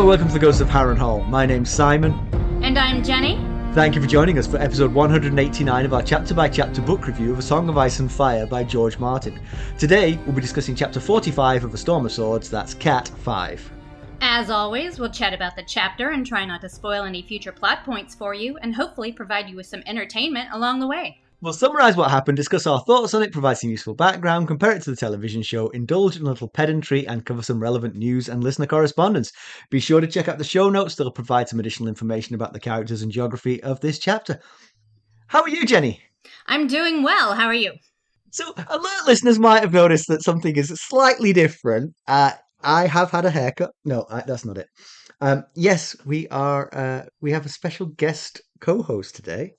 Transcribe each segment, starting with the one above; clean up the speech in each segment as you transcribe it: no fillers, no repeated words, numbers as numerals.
and welcome to the Ghost of Harrenhal. My name's Simon. And I'm Jenny. Thank you for joining us for episode 189 of our chapter-by-chapter book review of A Song of Ice and Fire by George Martin. Today, we'll be discussing chapter 45 of A Storm of Swords, that's Cat 5. As always, we'll chat about the chapter and try not to spoil any future plot points for you, and hopefully provide you with some entertainment along the way. We'll summarise what happened, discuss our thoughts on it, provide some useful background, compare it to the television show, indulge in a little pedantry, and cover some relevant news and listener correspondence. Be sure to check out the show notes, that'll provide some additional information about the characters and geography of this chapter. How are you, Jenny? I'm doing well. How are you? So, alert listeners might have noticed that something is slightly different. I have had a haircut. No, that's not it. Yes, we have a special guest co-host today.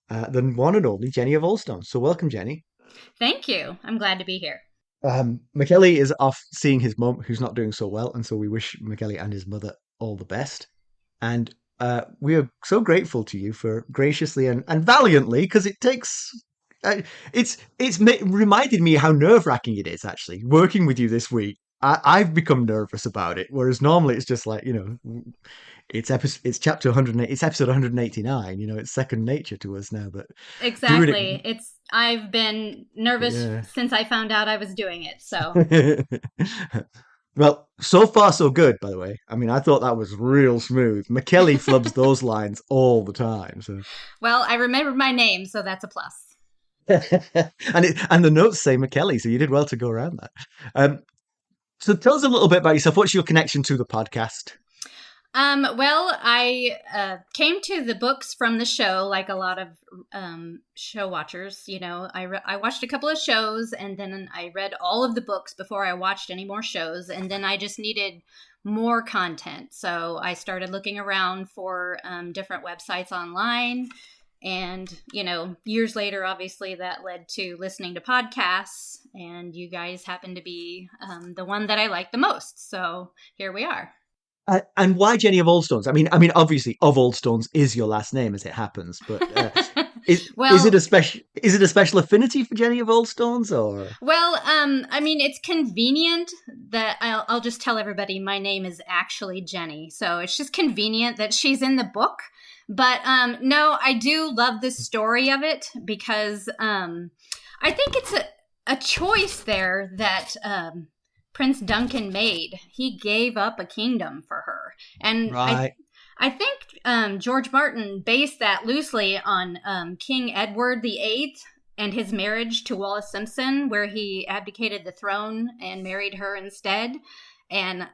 The one and only Jenny of Allstone. So welcome, Jenny. Thank you. I'm glad to be here. McKelly is off seeing his mum, who's not doing so well, and so we wish McKelly and his mother all the best. And we are so grateful to you for graciously and valiantly, because it takes... it's reminded me how nerve-wracking it is, actually, working with you this week. I've become nervous about it, whereas normally it's just like, it's chapter 108. It's episode 189. It's second nature to us now. But exactly, I've been nervous since I found out I was doing it. So, well, so far so good. By the way, I mean I thought that was real smooth. McKelly flubs those lines all the time. So, well, I remembered my name, so that's a plus. and the notes say McKelly, so you did well to go around that. So tell us a little bit about yourself. What's your connection to the podcast? Well, I came to the books from the show, like a lot of show watchers. I watched a couple of shows, and then I read all of the books before I watched any more shows, and then I just needed more content. So I started looking around for different websites online. And, years later, obviously, that led to listening to podcasts. And you guys happen to be the one that I like the most. So here we are. And why Jenny of Allstones? I mean, obviously, of Allstones is your last name, as it happens. But is it a special affinity for Jenny of Allstones, or? Well, it's convenient that I'll just tell everybody my name is actually Jenny. So it's just convenient that she's in the book. But no, I do love the story of it because I think it's a choice there that Prince Duncan made. He gave up a kingdom for her. And right. I think George Martin based that loosely on King Edward VIII and his marriage to Wallis Simpson, where he abdicated the throne and married her instead. And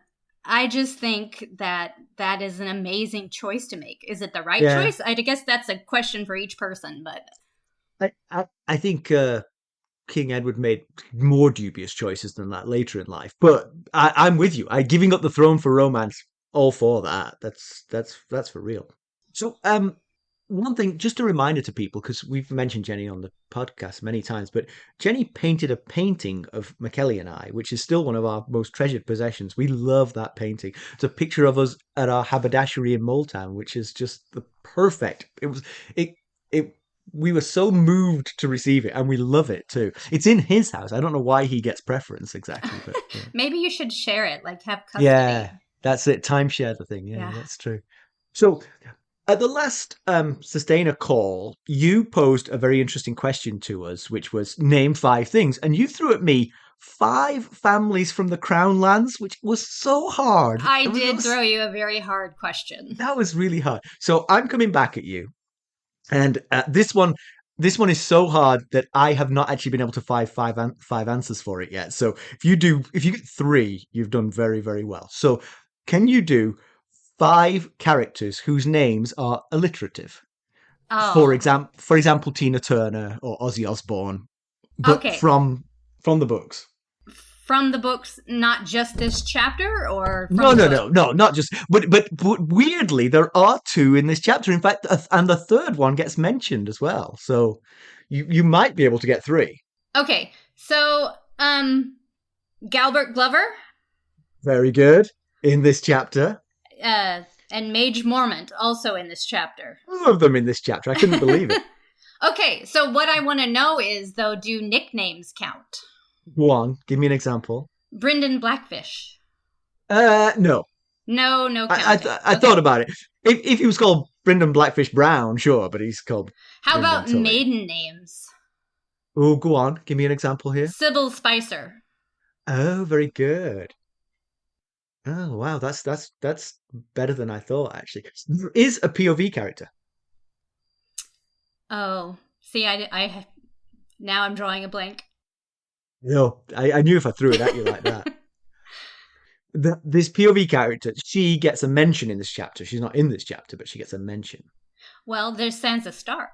I just think that is an amazing choice to make. Is it the right choice? I guess that's a question for each person, but I think King Edward made more dubious choices than that later in life. But I'm with you. Giving up the throne for romance, all for that. That's for real. So one thing, just a reminder to people, because we've mentioned Jenny on the podcast many times, but Jenny painted a painting of McKelly and I, which is still one of our most treasured possessions. We love that painting. It's a picture of us at our haberdashery in Moultown, which is just the perfect. We were so moved to receive it, and we love it too. It's in his house. I don't know why he gets preference exactly, but maybe you should share it, like have custody. Yeah, that's it. Timeshare the thing. Yeah, that's true. So, at the last Sustainer call, you posed a very interesting question to us, which was name 5 things. And you threw at me 5 families from the Crown lands, which was so hard. I did throw you a very hard question. That was really hard. So I'm coming back at you. And this one is so hard that I have not actually been able to find five answers for it yet. So if you get 3, you've done very, very well. So can you do 5 characters whose names are alliterative? Oh. For example, Tina Turner or Ozzy Osbourne, but from the books. From the books, not just this chapter, or no, not just. But weirdly, there are 2 in this chapter. In fact, and the third one gets mentioned as well. So you might be able to get 3. Okay, so Galbert Glover. Very good in this chapter. And Mage Mormont also in this chapter. All of them in this chapter. I couldn't believe it. Okay, so what I want to know is, though, do nicknames count? Go on, give me an example. Brynden Blackfish. No. No I counting. I Okay. thought about it. If he was called Bryndon Blackfish Brown, sure, but he's called How Bryndon about Tully. maiden names? Oh, go on. Give me an example here. Sybil Spicer. Oh, very good. Oh, wow. That's better than I thought, actually. There is a POV character. Oh, see, now I'm drawing a blank. No, I knew if I threw it at you like that. This POV character, she gets a mention in this chapter. She's not in this chapter, but she gets a mention. Well, there's Sansa Stark.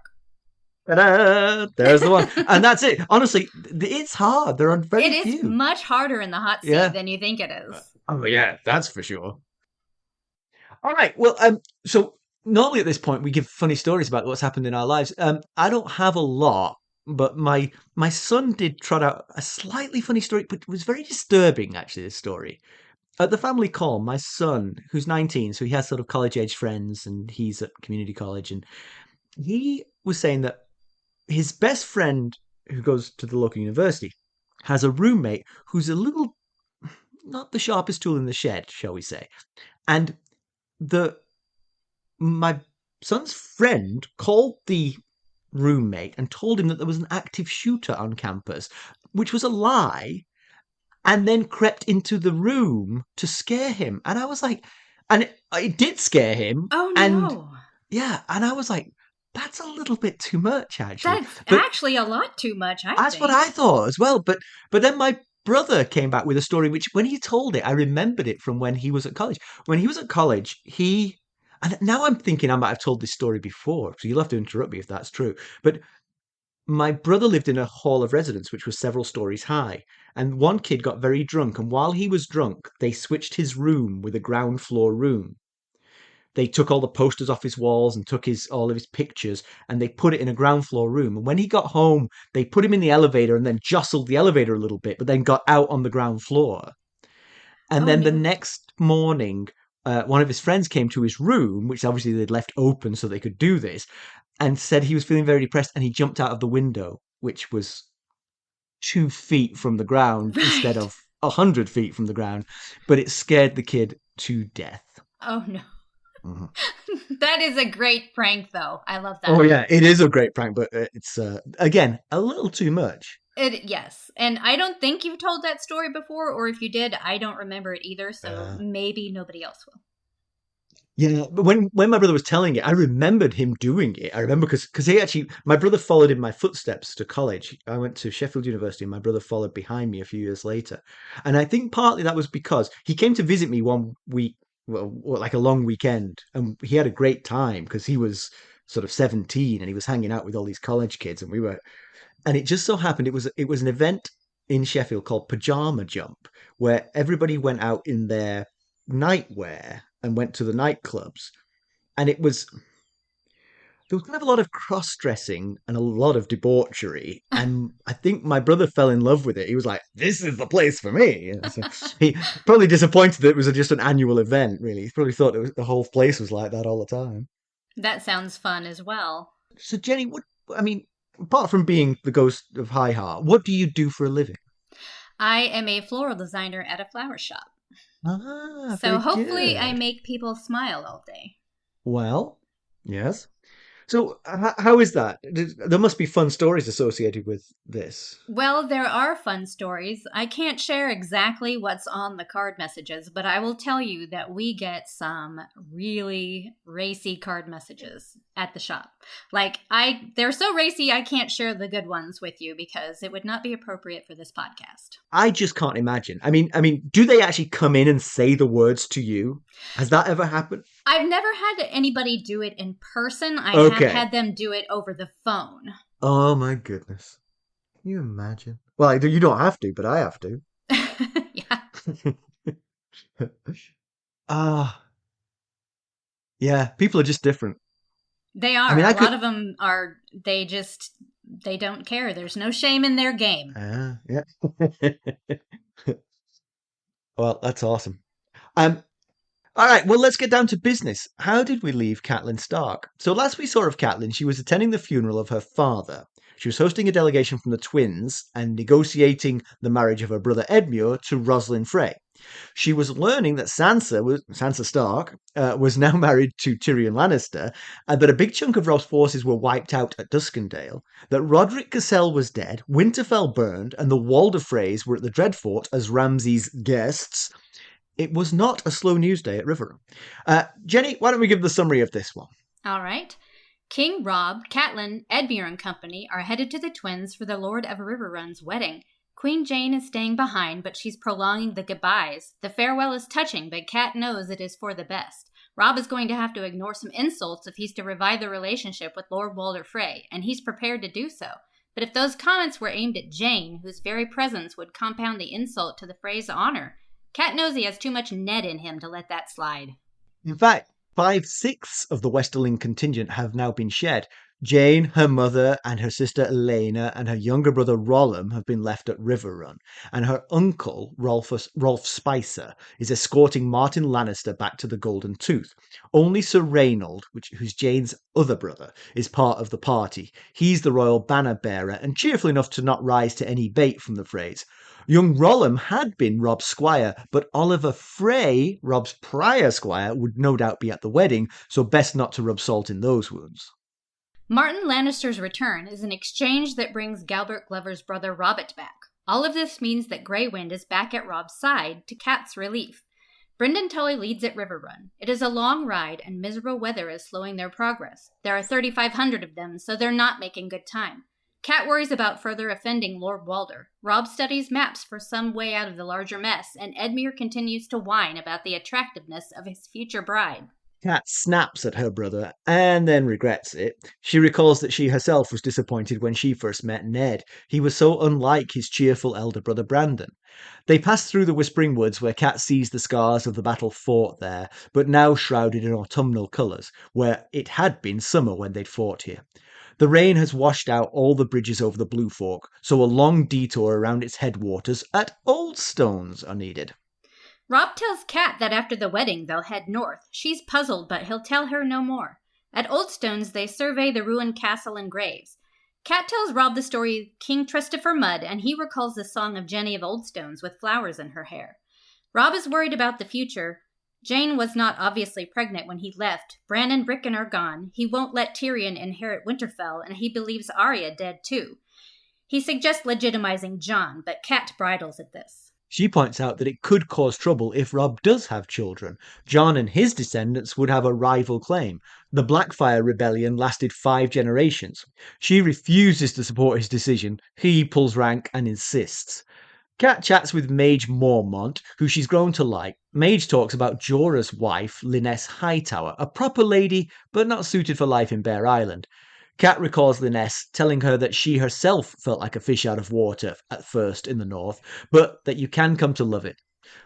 Ta-da! There's the one. And that's it. Honestly, it's hard. There are very It is few. much harder in the hot seat Yeah. than you think it is. Oh, yeah, that's for sure. All right. Well, so normally at this point we give funny stories about what's happened in our lives. I don't have a lot, but my son did trot out a slightly funny story, but it was very disturbing actually, this story. At the family call, my son, who's 19, so he has sort of college age friends and he's at community college, and he was saying that his best friend who goes to the local university has a roommate who's a little not the sharpest tool in the shed, shall we say. And the my son's friend called the roommate and told him that there was an active shooter on campus, which was a lie, and then crept into the room to scare him. And I was like, and it did scare him. Oh And no. yeah, and I was like, that's a little bit too much, actually. That's But actually a lot too much, I that's what think. I thought as well. But then my brother came back with a story which, when he told it, I remembered it from when he was at college. When he was at college, he and now I'm thinking I might have told this story before, so you'll have to interrupt me if that's true. But my brother lived in a hall of residence which was several stories high, and one kid got very drunk, and while he was drunk, they switched his room with a ground floor room. They took all the posters off his walls and took his all of his pictures, and they put it in a ground floor room. And when he got home, they put him in the elevator and then jostled the elevator a little bit, but then got out on the ground floor. And Oh then the no. next morning, one of his friends came to his room, which obviously they'd left open so they could do this, and said he was feeling very depressed, and he jumped out of the window, which was 2 feet from the ground instead Right. of 100 feet from the ground. But it scared the kid to death. Oh no. Mhm. That is a great prank, though. I love Oh that. yeah, it is a great prank, but it's again a little too much. Yes, and I don't think you've told that story before, or if you did, I don't remember it either. So Uh, maybe nobody else will. yeah, but when my brother was telling it, I remembered him doing it. I remember because he actually my brother followed in my footsteps to college. I went to Sheffield University, and my brother followed behind me a few years later. And I think partly that was because he came to visit me one week, well, like a long weekend, and he had a great time because he was sort of 17 and he was hanging out with all these college kids, and we were and it just so happened it was an event in Sheffield called Pajama Jump, where everybody went out in their nightwear and went to the nightclubs, and there was kind of a lot of cross dressing and a lot of debauchery, and I think my brother fell in love with it. He was like, "This is the place for me." So he probably disappointed that it was just an annual event. Really, he probably thought the whole place was like that all the time. That sounds fun as well. So Jenny, what I mean, apart from being the ghost of High Heart, what do you do for a living? I am a floral designer at a flower shop. Ah, So very hopefully I good. make people smile all day. Well, yes. So, how is that? There must be fun stories associated with this. Well, there are fun stories. I can't share exactly what's on the card messages, but I will tell you that we get some really racy card messages at the shop. They're so racy I can't share the good ones with you because it would not be appropriate for this podcast. I just can't imagine. I mean, do they actually come in and say the words to you? Has that ever happened? I've never had anybody do it in person. I have Okay. had them do it over the phone. Oh my goodness. Can you imagine? Well, you don't have to, but I have to. Yeah. Ah, yeah. People are just different. They I are. mean, A I lot could. of them are, they don't care. There's no shame in their game. Ah, yeah. Well, that's awesome. Um, All right, well, let's get down to business. How did we leave Catelyn Stark? So, last we saw of Catelyn, she was attending the funeral of her father. She was hosting a delegation from the twins and negotiating the marriage of her brother Edmure to Rosalind Frey. She was learning that Sansa Stark was now married to Tyrion Lannister, and that a big chunk of Robb's forces were wiped out at Duskendale, that Roderick Cassel was dead, Winterfell burned, and the Walder Freys were at the Dreadfort as Ramsay's guests. It was not a slow news day at Riverrun. Jenny, why don't we give the summary of this one? All right. King Robb, Catelyn, Edmure and company are headed to the Twins for the Lord of Riverrun's wedding. Queen Jeyne is staying behind, but she's prolonging the goodbyes. The farewell is touching, but Cat knows it is for the best. Robb is going to have to ignore some insults if he's to revive the relationship with Lord Walder Frey, and he's prepared to do so. But if those comments were aimed at Jeyne, whose very presence would compound the insult to the Frey's honor, Cat knows he has too much Ned in him to let that slide. In fact, 5/6 of the Westerling contingent have now been shed. Jeyne, her mother, and her sister Elena, and her younger brother Rollum have been left at Riverrun, and her uncle, Rolf Spicer, is escorting Martin Lannister back to the Golden Tooth. Only Sir Reynold, who's Jeyne's other brother, is part of the party. He's the royal banner bearer, and cheerful enough to not rise to any bait from the Freys. Young Rollum had been Robb's squire, but Oliver Frey, Robb's prior squire, would no doubt be at the wedding, so best not to rub salt in those wounds. Martin Lannister's return is an exchange that brings Galbert Glover's brother Robert back. All of this means that Grey Wind is back at Robb's side, to Cat's relief. Brynden Tully leads at Riverrun. It is a long ride, and miserable weather is slowing their progress. There are 3,500 of them, so they're not making good time. Cat worries about further offending Lord Walder. Robb studies maps for some way out of the larger mess, and Edmure continues to whine about the attractiveness of his future bride. Cat snaps at her brother and then regrets it. She recalls that she herself was disappointed when she first met Ned. He was so unlike his cheerful elder brother Brandon. They pass through the Whispering Woods where Cat sees the scars of the battle fought there, but now shrouded in autumnal colours, where it had been summer when they'd fought here. The rain has washed out all the bridges over the Blue Fork, so a long detour around its headwaters at Old Stones are needed. Robb tells Cat that after the wedding they'll head north. She's puzzled, but he'll tell her no more. At Old Stones, they survey the ruined castle and graves. Cat tells Robb the story of King Christopher Mudd, and he recalls the song of Jenny of Old Stones with flowers in her hair. Robb is worried about the future. Jeyne was not obviously pregnant when he left. Bran and Rickon are gone. He won't let Tyrion inherit Winterfell, and he believes Arya dead too. He suggests legitimizing Jon, but Cat bridles at this. She points out that it could cause trouble if Robb does have children. Jon and his descendants would have a rival claim. The Blackfyre rebellion lasted 5 generations. She refuses to support his decision. He pulls rank and insists. Cat chats with Mage Mormont, who she's grown to like. Mage talks about Jorah's wife, Lynesse Hightower, a proper lady, but not suited for life in Bear Island. Cat recalls Lynesse telling her that she herself felt like a fish out of water at first in the north, but that you can come to love it.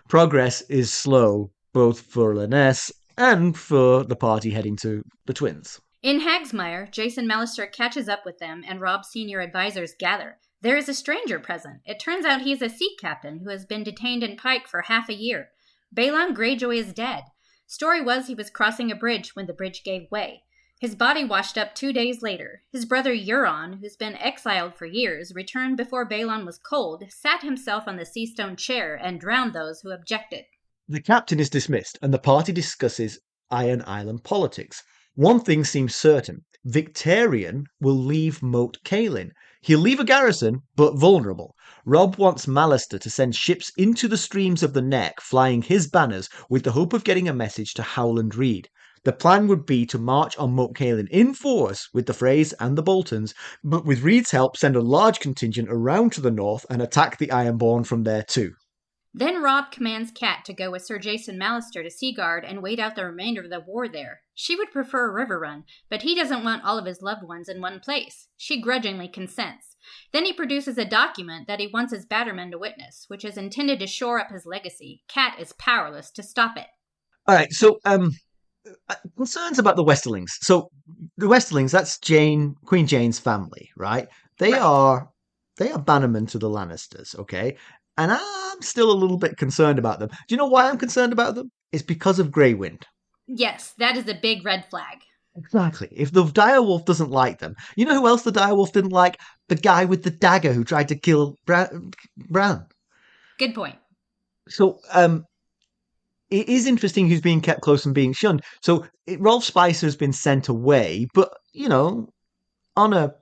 Progress is slow, both for Lynesse and for the party heading to the Twins. In Hagsmire, Jason Mallister catches up with them, and Robb's senior advisors gather. There is a stranger present. It turns out he is a sea captain who has been detained in Pike for half a year. Balon Greyjoy is dead. Story was he was crossing a bridge when the bridge gave way. His body washed up 2 days later. His brother Euron, who's been exiled for years, returned before Balon was cold, sat himself on the seastone chair, and drowned those who objected. The captain is dismissed, and the party discusses Iron Island politics. One thing seems certain. Victarion will leave Moat Cailin. He'll leave a garrison, but vulnerable. Robb wants Mallister to send ships into the streams of the Neck, flying his banners, with the hope of getting a message to Howland Reed. The plan would be to march on Moat Cailin in force with the Freys and the Boltons, but with Reed's help send a large contingent around to the north and attack the Ironborn from there too. Then Robb commands Cat to go with Sir Jason Mallister to Seaguard and wait out the remainder of the war there. She would prefer Riverrun, but he doesn't want all of his loved ones in one place. She grudgingly consents. Then he produces a document that he wants his battermen to witness, which is intended to shore up his legacy. Cat is powerless to stop it. Alright, so, concerns about the Westerlings. So, the Westerlings, that's Queen Jeyne's family, right? They are bannermen to the Lannisters, okay? And I'm still a little bit concerned about them. Do you know why I'm concerned about them? It's because of Grey Wind. Yes, that is a big red flag. Exactly. If the direwolf doesn't like them, you know who else the direwolf didn't like? The guy with the dagger who tried to kill Bran. Good point. So it is interesting who's being kept close and being shunned. So Rolf Spicer's been sent away, but on a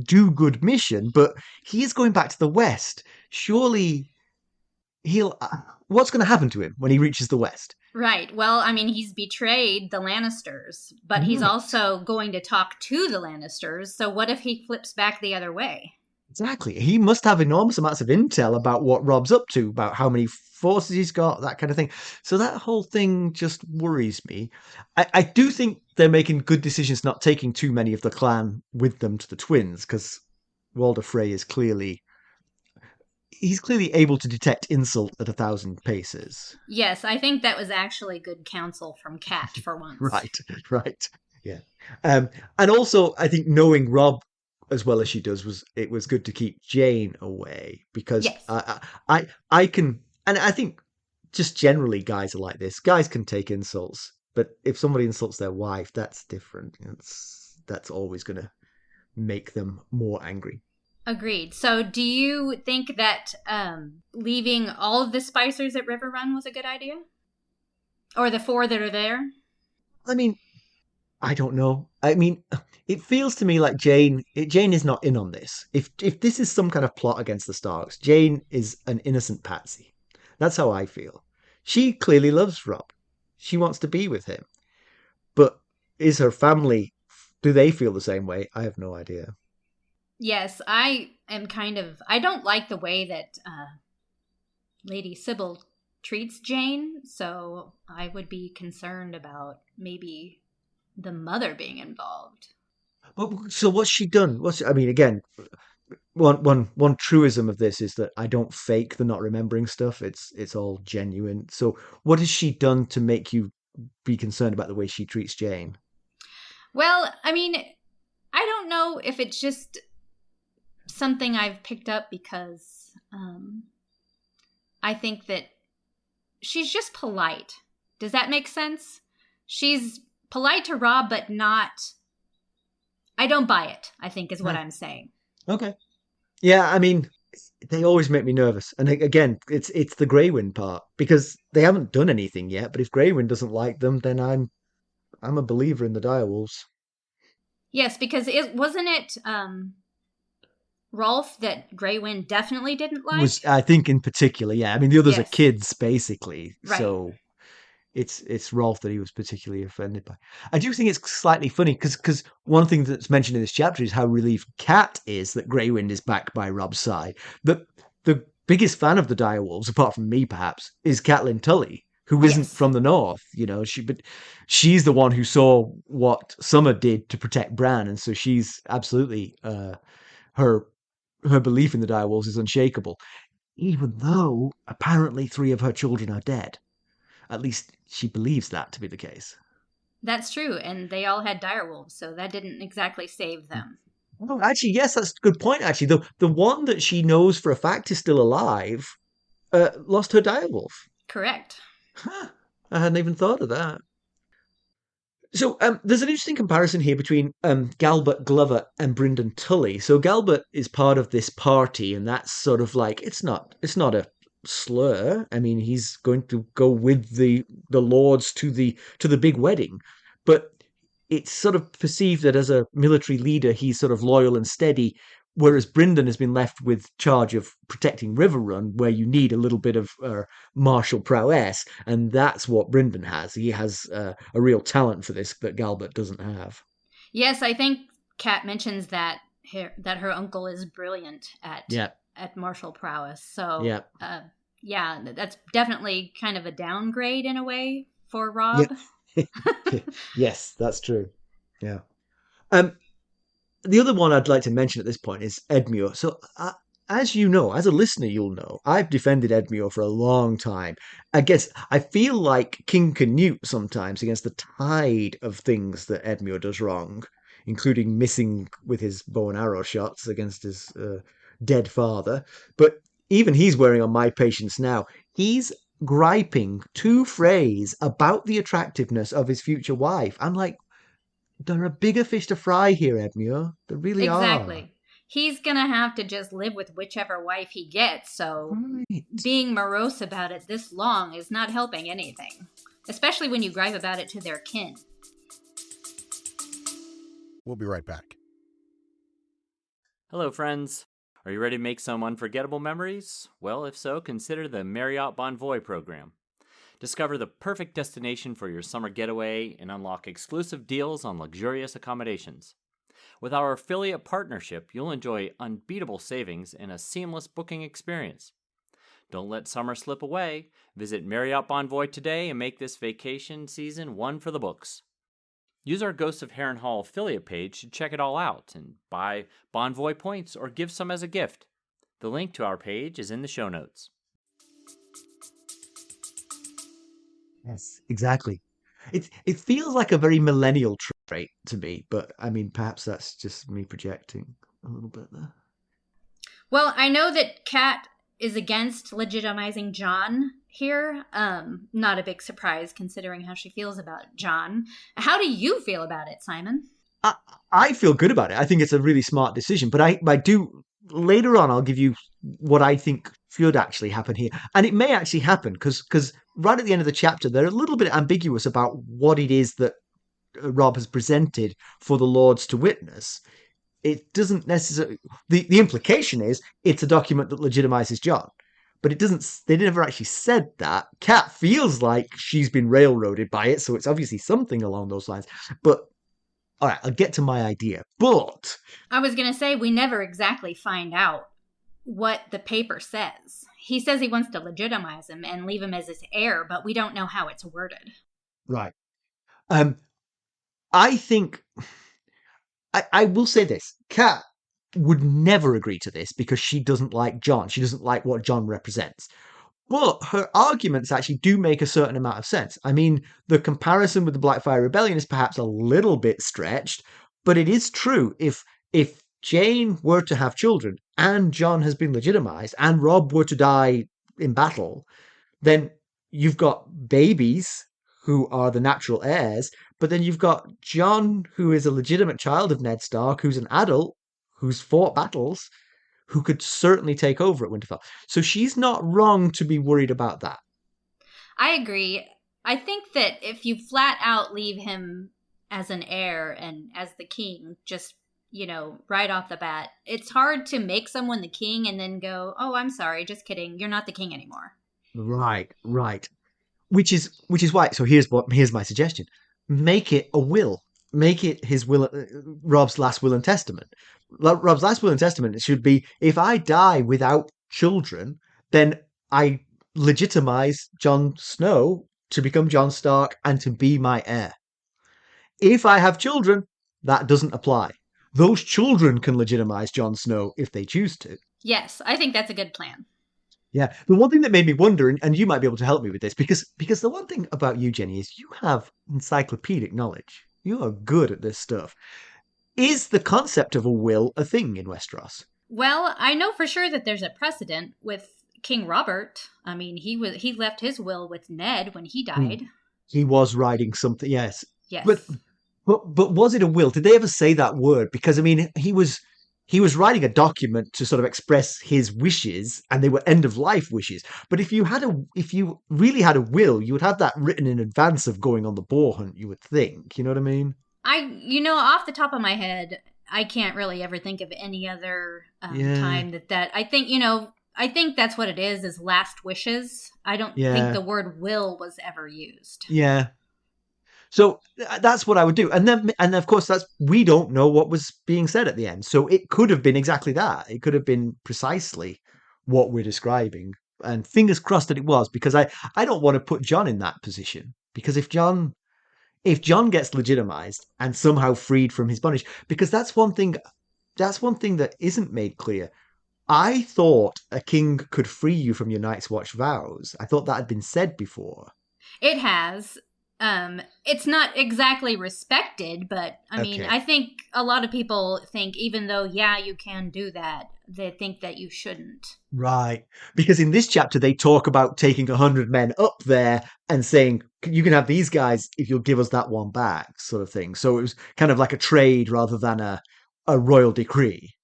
do good mission. But he is going back to the West. Surely he'll. What's going to happen to him when he reaches the West? Right. Well, I mean, he's betrayed the Lannisters, but he's Right. also going to talk to the Lannisters. So what if he flips back the other way? Exactly. He must have enormous amounts of intel about what Rob's up to, about how many forces he's got, that kind of thing. So that whole thing just worries me. I do think they're making good decisions not taking too many of the clan with them to the twins, because Walder Frey is clearly able to detect insult at 1,000 paces. Yes, I think that was actually good counsel from Cat for once. Right, right. Yeah. Um, and also I think knowing Rob as well as she does was good to keep Jeyne away because Yes. I can and I think just generally guys are like this. Guys can take insults, but if somebody insults their wife, that's different. That's always gonna make them more angry. Agreed. So, do you think that leaving all of the Spicers at Riverrun was a good idea? Or the four that are there? I mean, I don't know. I mean, it feels to me like Jeyne is not in on this. If this is some kind of plot against the Starks, Jeyne is an innocent patsy. That's how I feel. She clearly loves Rob. She wants to be with him. But is her family, do they feel the same way? I have no idea. Yes, I am kind of. I don't like the way that Lady Sybil treats Jane, so I would be concerned about maybe the mother being involved. So what's she done? I mean, again, one truism of this is that I don't fake the not remembering stuff. It's all genuine. So what has she done to make you be concerned about the way she treats Jane? Well, I mean, I don't know if it's just something I've picked up because I think that she's just polite. Does that make sense? She's polite to Rob, but not. I don't buy it, I think is what Huh. I'm saying. Okay. Yeah, I mean, they always make me nervous. And again, it's the Greywind part because they haven't done anything yet. But if Greywind doesn't like them, then I'm a believer in the direwolves. Yes, because it wasn't it Rolf that Greywind definitely didn't like? Was I think in particular, yeah. I mean, the others are Yes. kids basically, Right. so it's Rolf that he was particularly offended by. I do think it's slightly funny because one thing that's mentioned in this chapter is how relieved Cat is that Greywind is back by Rob's side. The biggest fan of the direwolves, apart from me perhaps, is Catelyn Tully, who isn't Yes. from the north. But she's the one who saw what Summer did to protect Bran, and so she's absolutely her her belief in the direwolves is unshakable, even though apparently three of her children are dead. At least she believes that to be the case. That's true, and they all had direwolves, so that didn't exactly save them. Oh, actually, yes, that's a good point. Actually, the one that she knows for a fact is still alive lost her direwolf. Correct. Huh. I hadn't even thought of that. So there's an interesting comparison here between Galbert Glover and Brynden Tully. So Galbert is part of this party, and that's sort of like it's not a slur. I mean, he's going to go with the lords to the big wedding, but it's sort of perceived that as a military leader, he's sort of loyal and steady. Whereas Brynden has been left with charge of protecting Riverrun, where you need a little bit of martial prowess, and that's what Brynden has. He has a real talent for this that Galbert doesn't have. Yes, I think Kat mentions that her uncle is brilliant Yeah, at martial prowess. So, yeah, yeah, that's definitely kind of a downgrade in a way for yeah. Rob. Yes, that's true. Yeah. Um, the other one I'd like to mention at this point is Edmure. So, as you know, as a listener, you'll know I've defended Edmure for a long time. I guess I feel like King Canute sometimes against the tide of things that Edmure does wrong, including missing with his bow and arrow shots against his dead father. But even he's wearing on my patience now. He's griping to Freys about the attractiveness of his future wife. I'm like, there are bigger fish to fry here, Edmure. There really are. Exactly. he's gonna have to just live with whichever wife he gets, so Right. being morose about it this long is not helping anything, especially when you gripe about it to their kin. We'll be right back. Hello, friends. Are you ready to make some unforgettable memories? Well, if so, consider the Marriott Bonvoy program. Discover the perfect destination for your summer getaway and unlock exclusive deals on luxurious accommodations. With our affiliate partnership, you'll enjoy unbeatable savings and a seamless booking experience. Don't let summer slip away. Visit Marriott Bonvoy today and make this vacation season one for the books. Use our Ghosts of Harrenhal affiliate page to check it all out and buy Bonvoy points or give some as a gift. The link to our page is in the show notes. Yes, exactly. It feels like a very millennial trait to me, but I mean, perhaps that's just me projecting a little bit there. Well, I know that Kat is against legitimizing Jon here. Not a big surprise considering how she feels about Jon. How do you feel about it, Simon? I feel good about it. I think it's a really smart decision, but I do later on. I'll give you what I think should actually happen here, and it may actually happen because right at the end of the chapter they're a little bit ambiguous about what it is that Robb has presented for the Lords to witness. It doesn't necessarily. The implication is it's a document that legitimizes Jon, but it doesn't. They never actually said that. Kat feels like she's been railroaded by it, so it's obviously something along those lines. But all right, I'll get to my idea. But I was going to say, we never exactly find out what the paper says. He says he wants to legitimize him and leave him as his heir, but we don't know how it's worded. right, I think I will say this: Kat would never agree to this because she doesn't like Jon. She doesn't like what Jon represents. But her arguments actually do make a certain amount of sense. I mean, the comparison with the Blackfire Rebellion is perhaps a little bit stretched, but it is true. If Jeyne were to have children and Jon has been legitimized and Robb were to die in battle, then you've got babies who are the natural heirs, but then you've got Jon, who is a legitimate child of Ned Stark, who's an adult, who's fought battles, who could certainly take over at Winterfell. So she's not wrong to be worried about that. I agree. I think that if you flat out leave him as an heir and as the king, just, right off the bat, it's hard to make someone the king and then go, oh, I'm sorry, just kidding, you're not the king anymore. Right. Which is why. So here's my suggestion: make it a will. Make it his will, Robb's last will and testament. Robb's last will and testament should be: if I die without children, then I legitimize Jon Snow to become Jon Stark and to be my heir. If I have children, that doesn't apply. Those children can legitimize Jon Snow if they choose to. Yes, I think that's a good plan. Yeah, the one thing that made me wonder, and you might be able to help me with this, because the one thing about you, Jenny, is you have encyclopedic knowledge. You are good at this stuff. Is the concept of a will a thing in Westeros? Well, I know for sure that there's a precedent with King Robert. I mean, he left his will with Ned when he died. He was writing something, yes. Yes. But was it a will? Did they ever say that word? Because I mean, he was writing a document to sort of express his wishes, and they were end of life wishes. But if you really had a will, you would have that written in advance of going on the boar hunt, you would think. You know what I mean? Off the top of my head, I can't really ever think of any other time that I think that's what it is last wishes. I don't think the word will was ever used. Yeah. So that's what I would do. And then of course we don't know what was being said at the end. So it could have been exactly that. It could have been precisely what we're describing. And fingers crossed that it was, because I don't want to put Jon in that position. Because if Jon gets legitimized and somehow freed from his bondage, because that's one thing that isn't made clear. I thought a king could free you from your Night's Watch vows. I thought that had been said before. It has. It's not exactly respected, but I mean, I think a lot of people think even though, you can do that, they think that you shouldn't. Right. Because in this chapter, they talk about taking 100 men up there and saying, you can have these guys if you'll give us that one back, sort of thing. So it was kind of like a trade rather than a royal decree.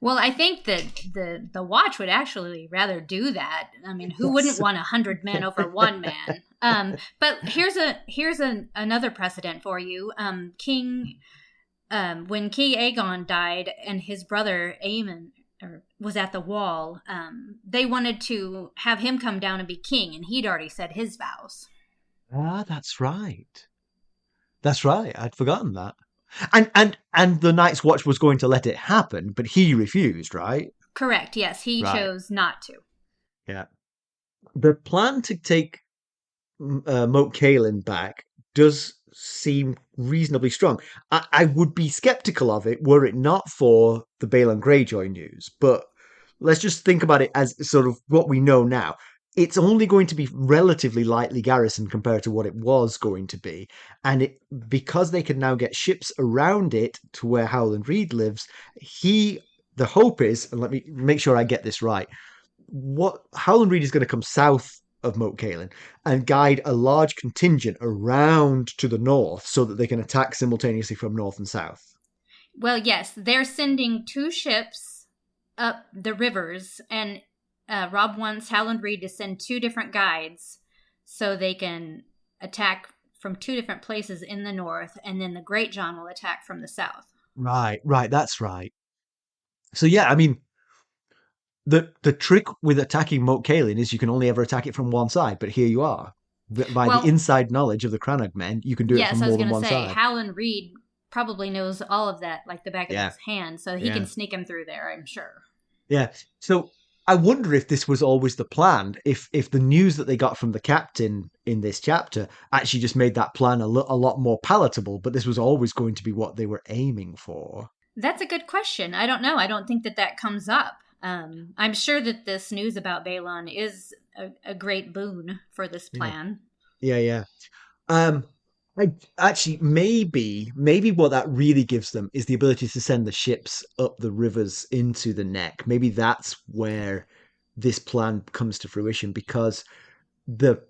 Well, I think that the Watch would actually rather do that. I mean, who wouldn't Yes. want 100 men over one man? But another precedent for you. When King Aegon died and his brother Aemon was at the wall, they wanted to have him come down and be king, and he'd already said his vows. Ah, that's right. That's right. I'd forgotten that. And the Night's Watch was going to let it happen, but he refused, right? Correct. Yes, he Right. chose not to. Yeah. The plan to take Moat Cailin back does seem reasonably strong. I would be skeptical of it were it not for the Balon Greyjoy news, but let's just think about it as sort of what we know now. It's only going to be relatively lightly garrisoned compared to what it was going to be, and because they can now get ships around it to where Howland Reed lives. The hope is, and let me make sure I get this right. What Howland Reed is going to come south of Moat Cailin and guide a large contingent around to the north so that they can attack simultaneously from north and south. Well, yes, they're sending 2 ships up the rivers, and Robb wants Howland Reed to send 2 different guides so they can attack from 2 different places in the north, and then the Great John will attack from the south. Right, that's right. So yeah, I mean, the trick with attacking Moat Cailin is you can only ever attack it from one side, but here you are. By the Well, inside knowledge of the Crannog men, you can do it yes, from I was more going than to one say, side. Howland Reed probably knows all of that like the back of Yeah, his hand, so he yeah. can sneak him through there, I'm sure. Yeah. So I wonder if this was always the plan. If the news that they got from the captain in this chapter actually just made that plan a lot more palatable, but this was always going to be what they were aiming for. That's a good question. I don't know. I don't think that comes up. I'm sure that this news about Balon is a great boon for this Yeah. plan. Yeah, yeah. Um, I actually maybe what that really gives them is the ability to send the ships up the rivers into the neck. Maybe that's where this plan comes to fruition because the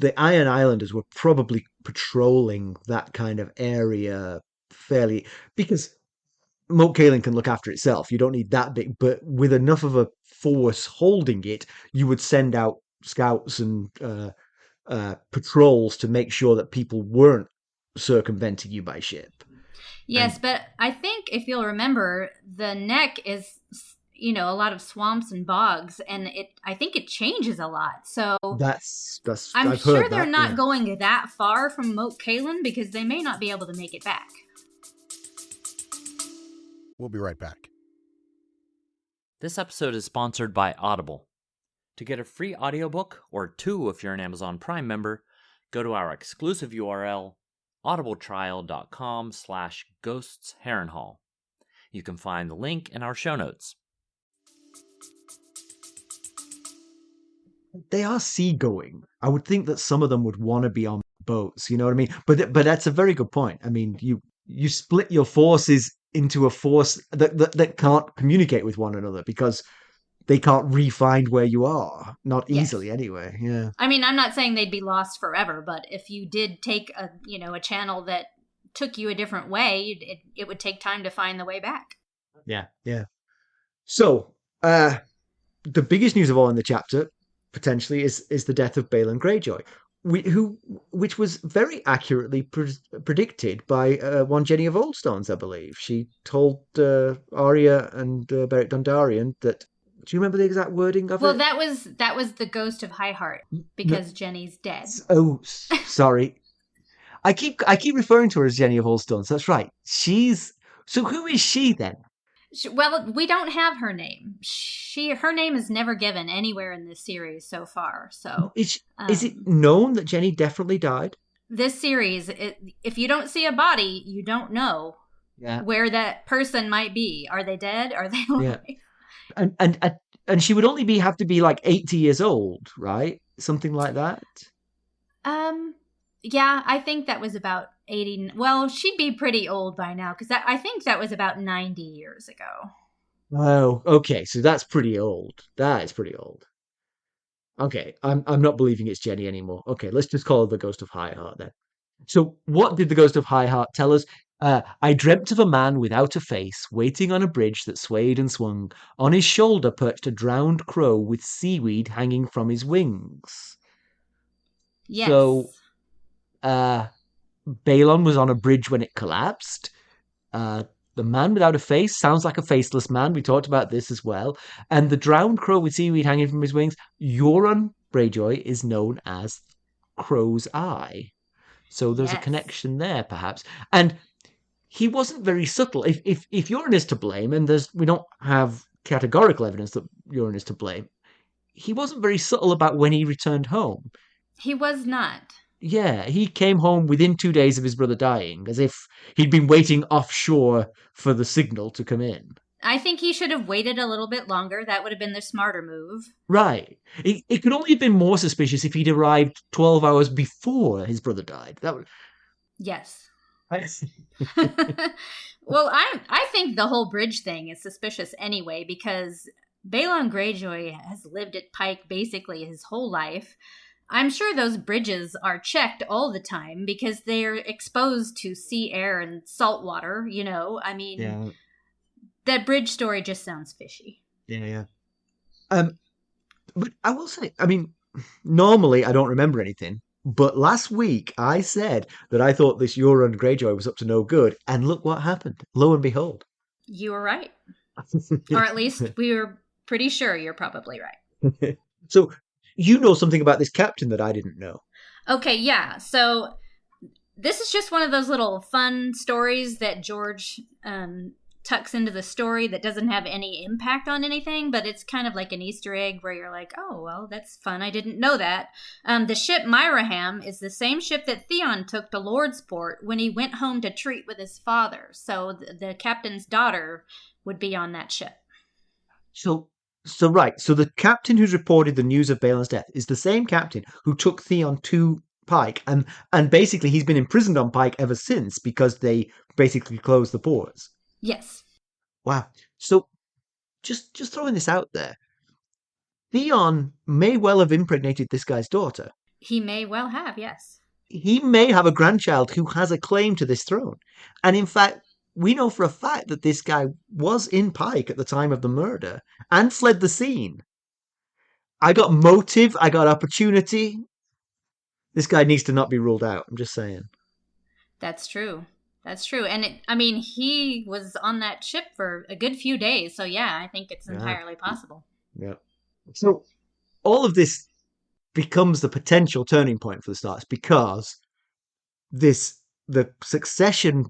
the Iron Islanders were probably patrolling that kind of area fairly because Moat Cailin can look after itself. You don't need that big, but with enough of a force holding it, you would send out scouts and patrols to make sure that people weren't circumventing you by ship. Yes, And but I think if you'll remember, the neck is, a lot of swamps and bogs, and I think it changes a lot. So that's I'm I've sure heard they're that. not Yeah. going that far from Moat Cailin because they may not be able to make it back. We'll be right back. This episode is sponsored by Audible. To get a free audiobook, or 2 if you're an Amazon Prime member, go to our exclusive URL, audibletrial.com/ghostsharrenhal. You can find the link in our show notes. They are seagoing. I would think that some of them would want to be on boats. You know what I mean? But that's a very good point. I mean, you split your forces into a force that can't communicate with one another because they can't re-find where you are. Not Yes. easily, anyway. Yeah. I mean, I'm not saying they'd be lost forever, but if you did take a channel that took you a different way, it would take time to find the way back. Yeah. Yeah. So, the biggest news of all in the chapter potentially is the death of Balon Greyjoy, which was very accurately predicted by one Jenny of Oldstones, I believe. She told Arya and Beric Dondarrion that. Do you remember the exact wording of Well, it? that was the ghost of High Heart because Jenny's dead. Oh, sorry. I keep referring to her as Jenny of Oldstones. That's right. So who is she then? Well, we don't have her name. Her name is never given anywhere in this series so far. So Is it known that Jenny definitely died? This series, if you don't see a body, you don't know where that person might be. Are they dead? Are they alive? Yeah. And she would only have to be like 80 years old, right? Something like that. Yeah, I think that was about 80. Well, she'd be pretty old by now because I think that was about 90 years ago. Oh, okay. So that's pretty old. That is pretty old. Okay, I'm not believing it's Jenny anymore. Okay, let's just call her the Ghost of High Heart then. So what did the Ghost of High Heart tell us? I dreamt of a man without a face, waiting on a bridge that swayed and swung. On his shoulder perched a drowned crow with seaweed hanging from his wings. So, Yes. uh, Balon was on a bridge when it collapsed. Uh, the man without a face sounds like a faceless man. We talked about this as well. And the drowned crow with seaweed hanging from his wings, Euron Greyjoy is known as Crow's Eye. So there's a Yes. connection there, perhaps. And he wasn't very subtle. If Euron is to blame, and we don't have categorical evidence that Euron is to blame, he wasn't very subtle about when he returned home. He was not. Yeah, he came home within 2 days of his brother dying, as if he'd been waiting offshore for the signal to come in. I think he should have waited a little bit longer. That would have been the smarter move. Right. It could only have been more suspicious if he'd arrived 12 hours before his brother died. That would. Yes. I- Well, I think the whole bridge thing is suspicious anyway, because Balon Greyjoy has lived at Pike basically his whole life. I'm sure those bridges are checked all the time because they're exposed to sea air and salt water, you know? I mean, yeah, that bridge story just sounds fishy. yeah. But I will say, I mean, normally I don't remember anything, but last week I said that I thought this Euron Greyjoy was up to no good, and look what happened. Lo and behold. You were right. Or at least we were pretty sure you're probably right. So, you know something about this captain that I didn't know. Okay, yeah. So this is just one of those little fun stories that George tucks into the story that doesn't have any impact on anything, but it's kind of like an Easter egg where you're like, oh, well, that's fun. I didn't know that. The ship Myraham is the same ship that Theon took to Lordsport when he went home to treat with his father. So the captain's daughter would be on that ship. So right. So the captain who's reported the news of Balon's death is the same captain who took Theon to Pike, and basically he's been imprisoned on Pike ever since because they basically closed the ports. Yes. Wow. So just throwing this out there, Theon may well have impregnated this guy's daughter. He may well have, yes. He may have a grandchild who has a claim to this throne. And in fact, we know for a fact that this guy was in Pike at the time of the murder and fled the scene. I got motive, I got opportunity. This guy needs to not be ruled out. I'm just saying. That's true. That's true. And I mean, he was on that ship for a good few days. So yeah, I think it's entirely possible. Yeah. So all of this becomes the potential turning point for the Starks because the succession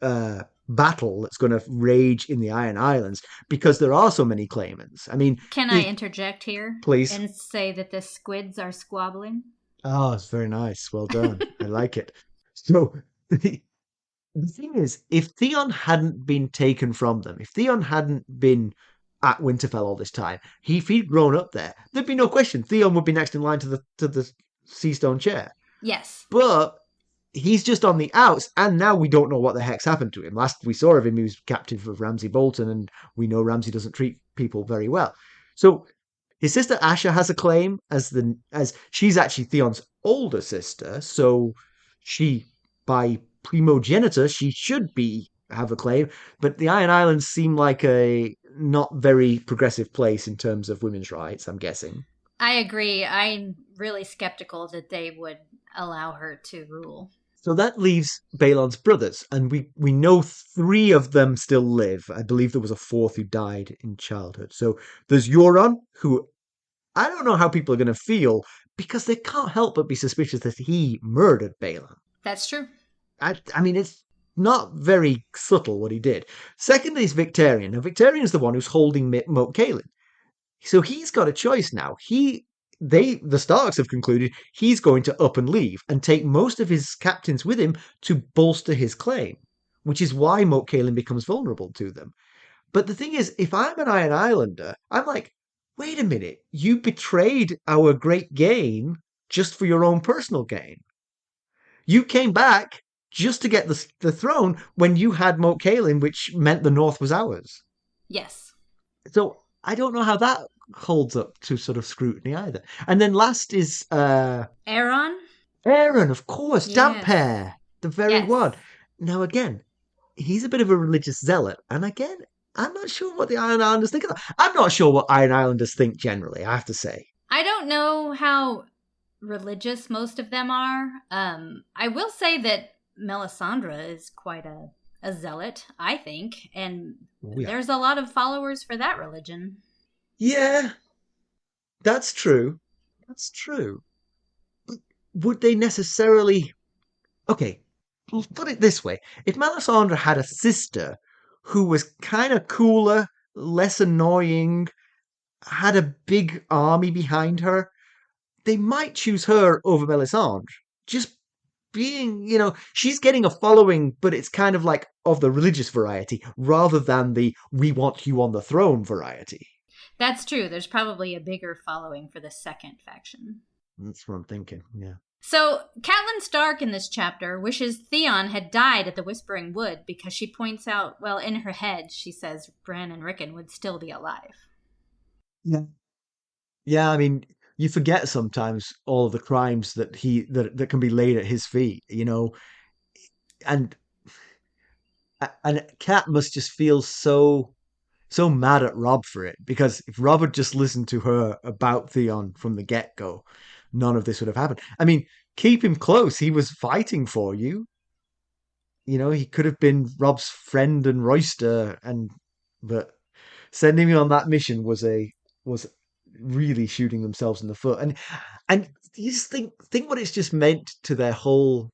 battle that's going to rage in the Iron Islands because there are so many claimants. I mean, can I interject here, please, and say that the squids are squabbling? Oh, it's very nice. Well done. I like it. So the thing is, if Theon hadn't been taken from them, if Theon hadn't been at Winterfell all this time, if he'd grown up there, there'd be no question Theon would be next in line to the Seastone chair. Yes. But he's just on the outs, and now we don't know what the heck's happened to him. Last we saw of him, he was captive of Ramsay Bolton, and we know Ramsay doesn't treat people very well. So his sister Asha has a claim as she's actually Theon's older sister, so she, by primogeniture, she should have a claim. But the Iron Islands seem like a not very progressive place in terms of women's rights, I'm guessing. I agree. I'm really skeptical that they would allow her to rule. So that leaves Balon's brothers, and we know 3 of them still live. I believe there was a 4th who died in childhood. So there's Euron, who I don't know how people are going to feel, because they can't help but be suspicious that he murdered Balon. That's true. I mean, it's not very subtle what he did. Secondly is Victarion. Now, Victarion's the one who's holding Moat Cailin. So he's got a choice now. The Starks have concluded he's going to up and leave and take most of his captains with him to bolster his claim, which is why Moat Cailin becomes vulnerable to them. But the thing is, if I'm an Iron Islander, I'm like, wait a minute, you betrayed our great gain just for your own personal gain. You came back just to get the throne when you had Moat Cailin, which meant the North was ours. Yes. So I don't know how that holds up to sort of scrutiny either. And then last is Aeron? Aaron, of course, Yes. Damp Hair, the very one. Now again, he's a bit of a religious zealot, and again, I'm not sure what the Iron Islanders think of that. I'm not sure what Iron Islanders think generally, I have to say. I don't know how religious most of them are. I will say that Melisandre is quite a zealot, I think, and Yeah. there's a lot of followers for that religion. Yeah, that's true. That's true. But would they necessarily... Okay, let's put it this way. If Melisandre had a sister who was kind of cooler, less annoying, had a big army behind her, they might choose her over Melisandre. Just being, she's getting a following, but it's kind of like of the religious variety rather than the we want you on the throne variety. That's true. There's probably a bigger following for the second faction. That's what I'm thinking, yeah. So, Catelyn Stark in this chapter wishes Theon had died at the Whispering Wood because she points out, well, in her head, she says Bran and Rickon would still be alive. Yeah. Yeah, I mean, you forget sometimes all of the crimes that can be laid at his feet, and Cat must just feel so mad at Robb for it, because if Robb had just listened to her about Theon from the get-go, none of this would have happened. I mean, keep him close. He was fighting for you. He could have been Robb's friend and royster, but sending him on that mission was really shooting themselves in the foot. And you just think what it's just meant to the whole